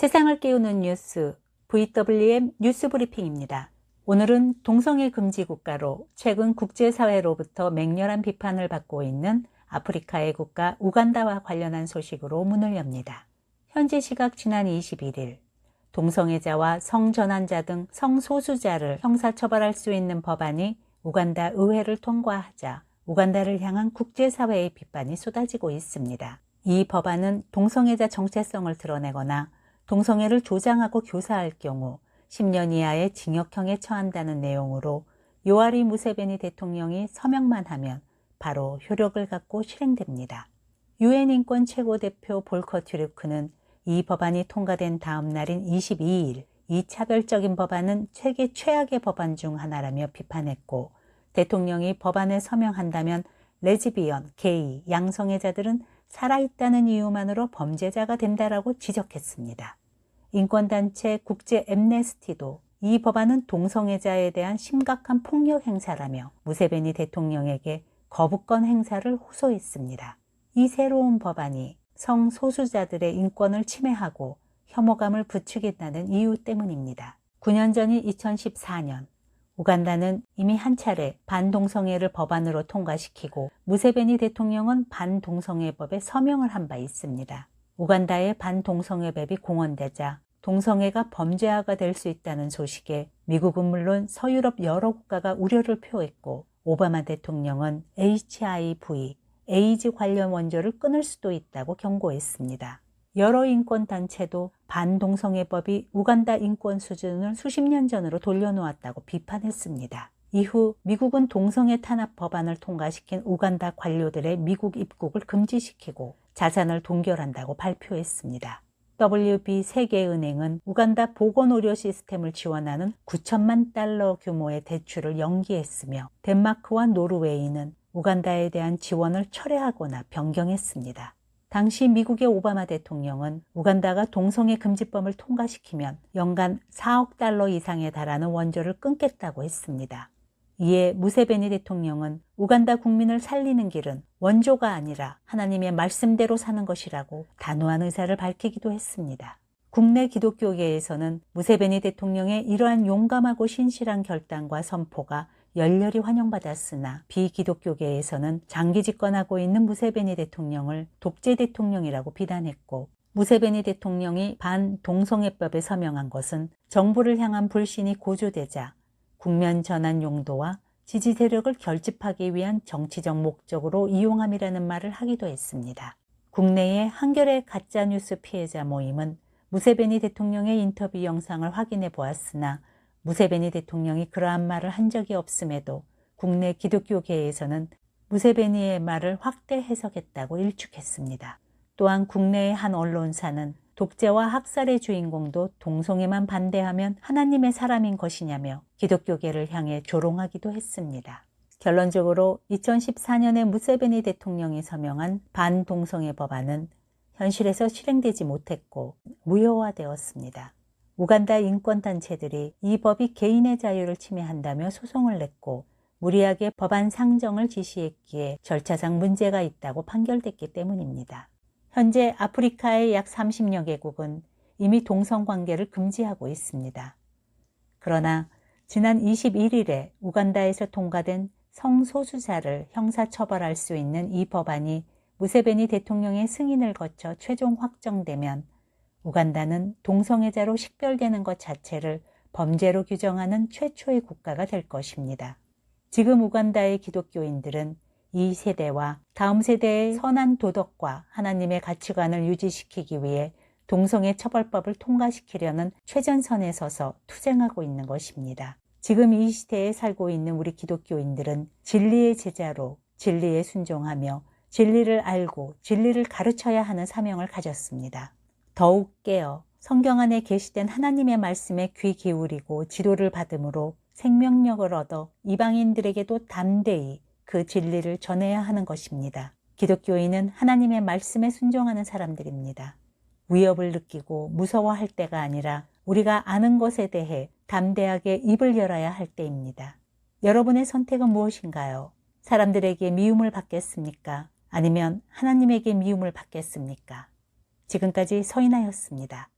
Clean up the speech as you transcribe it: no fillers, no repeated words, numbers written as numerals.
세상을 깨우는 뉴스 VWM 뉴스 브리핑입니다. 오늘은 동성애 금지 국가로 최근 국제사회로부터 맹렬한 비판을 받고 있는 아프리카의 국가 우간다와 관련한 소식으로 문을 엽니다. 현지 시각 지난 21일 동성애자와 성전환자 등 성소수자를 형사처벌할 수 있는 법안이 우간다 의회를 통과하자 우간다를 향한 국제사회의 비판이 쏟아지고 있습니다. 이 법안은 동성애자 정체성을 드러내거나 동성애를 조장하고 교사할 경우 10년 이하의 징역형에 처한다는 내용으로 요아리 무세베니 대통령이 서명만 하면 바로 효력을 갖고 실행됩니다. 유엔 인권 최고대표 볼커 튀르크는 이 법안이 통과된 다음 날인 22일 이 차별적인 법안은 세계 최악의 법안 중 하나라며 비판했고, 대통령이 법안에 서명한다면 레즈비언, 게이, 양성애자들은 살아있다는 이유만으로 범죄자가 된다라고 지적했습니다. 인권단체 국제 엠네스티도 이 법안은 동성애자에 대한 심각한 폭력 행사라며 무세베니 대통령에게 거부권 행사를 호소했습니다. 이 새로운 법안이 성소수자들의 인권을 침해하고 혐오감을 부추긴다는 이유 때문입니다. 9년 전인 2014년 우간다는 이미 한 차례 반동성애를 법안으로 통과시키고 무세베니 대통령은 반동성애법에 서명을 한 바 있습니다. 우간다의 반동성애법이 공언되자 동성애가 범죄화가 될 수 있다는 소식에 미국은 물론 서유럽 여러 국가가 우려를 표했고, 오바마 대통령은 HIV, 에이즈 관련 원조를 끊을 수도 있다고 경고했습니다. 여러 인권단체도 반동성애법이 우간다 인권 수준을 수십 년 전으로 돌려놓았다고 비판했습니다. 이후 미국은 동성애 탄압 법안을 통과시킨 우간다 관료들의 미국 입국을 금지시키고 자산을 동결한다고 발표했습니다. WB 세계은행은 우간다 보건의료 시스템을 지원하는 9천만 달러 규모의 대출을 연기했으며, 덴마크와 노르웨이는 우간다에 대한 지원을 철회하거나 변경했습니다. 당시 미국의 오바마 대통령은 우간다가 동성애 금지법을 통과시키면 연간 4억 달러 이상에 달하는 원조를 끊겠다고 했습니다. 이에 무세베니 대통령은 우간다 국민을 살리는 길은 원조가 아니라 하나님의 말씀대로 사는 것이라고 단호한 의사를 밝히기도 했습니다. 국내 기독교계에서는 무세베니 대통령의 이러한 용감하고 신실한 결단과 선포가 열렬히 환영받았으나, 비기독교계에서는 장기 집권하고 있는 무세베니 대통령을 독재 대통령이라고 비난했고, 무세베니 대통령이 반동성애법에 서명한 것은 정부를 향한 불신이 고조되자 국면 전환 용도와 지지 세력을 결집하기 위한 정치적 목적으로 이용함이라는 말을 하기도 했습니다. 국내의 한겨레 가짜뉴스 피해자 모임은 무세베니 대통령의 인터뷰 영상을 확인해 보았으나 무세베니 대통령이 그러한 말을 한 적이 없음에도 국내 기독교계에서는 무세베니의 말을 확대 해석했다고 일축했습니다. 또한 국내의 한 언론사는 독재와 학살의 주인공도 동성애만 반대하면 하나님의 사람인 것이냐며 기독교계를 향해 조롱하기도 했습니다. 결론적으로 2014년에 무세베니 대통령이 서명한 반동성애 법안은 현실에서 실행되지 못했고 무효화되었습니다. 우간다 인권단체들이 이 법이 개인의 자유를 침해한다며 소송을 냈고, 무리하게 법안 상정을 지시했기에 절차상 문제가 있다고 판결됐기 때문입니다. 현재 아프리카의 약 30여 개국은 이미 동성관계를 금지하고 있습니다. 그러나 지난 21일에 우간다에서 통과된 성소수자를 형사처벌할 수 있는 이 법안이 무세베니 대통령의 승인을 거쳐 최종 확정되면 우간다는 동성애자로 식별되는 것 자체를 범죄로 규정하는 최초의 국가가 될 것입니다. 지금 우간다의 기독교인들은 이 세대와 다음 세대의 선한 도덕과 하나님의 가치관을 유지시키기 위해 동성애 처벌법을 통과시키려는 최전선에 서서 투쟁하고 있는 것입니다. 지금 이 시대에 살고 있는 우리 기독교인들은 진리의 제자로 진리에 순종하며 진리를 알고 진리를 가르쳐야 하는 사명을 가졌습니다. 더욱 깨어 성경 안에 계시된 하나님의 말씀에 귀 기울이고 지도를 받음으로 생명력을 얻어 이방인들에게도 담대히 그 진리를 전해야 하는 것입니다. 기독교인은 하나님의 말씀에 순종하는 사람들입니다. 위협을 느끼고 무서워할 때가 아니라 우리가 아는 것에 대해 담대하게 입을 열어야 할 때입니다. 여러분의 선택은 무엇인가요? 사람들에게 미움을 받겠습니까? 아니면 하나님에게 미움을 받겠습니까? 지금까지 서인아였습니다.